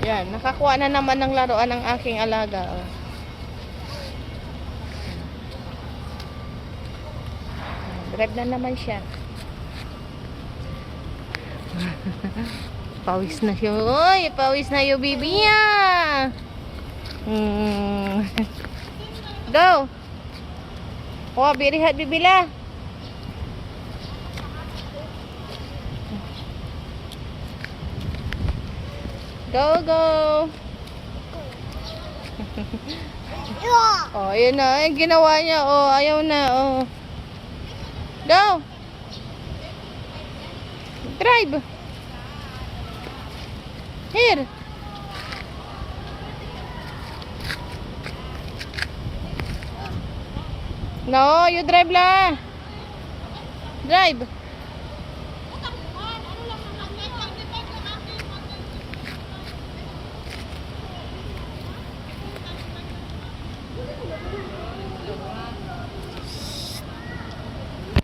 Yan, nakakuha na naman ng laruan ng aking alaga. Oh. Drive na naman siya. Pawis na siya. Uy, pawis na yung bibi niya. Go. Oh, birihat bibila. Go, go. Oh, yun na. Ay, ginawa niya. Oh, ayaw na. Oh. Go. Drive. Here. No, you drive lang. Drive.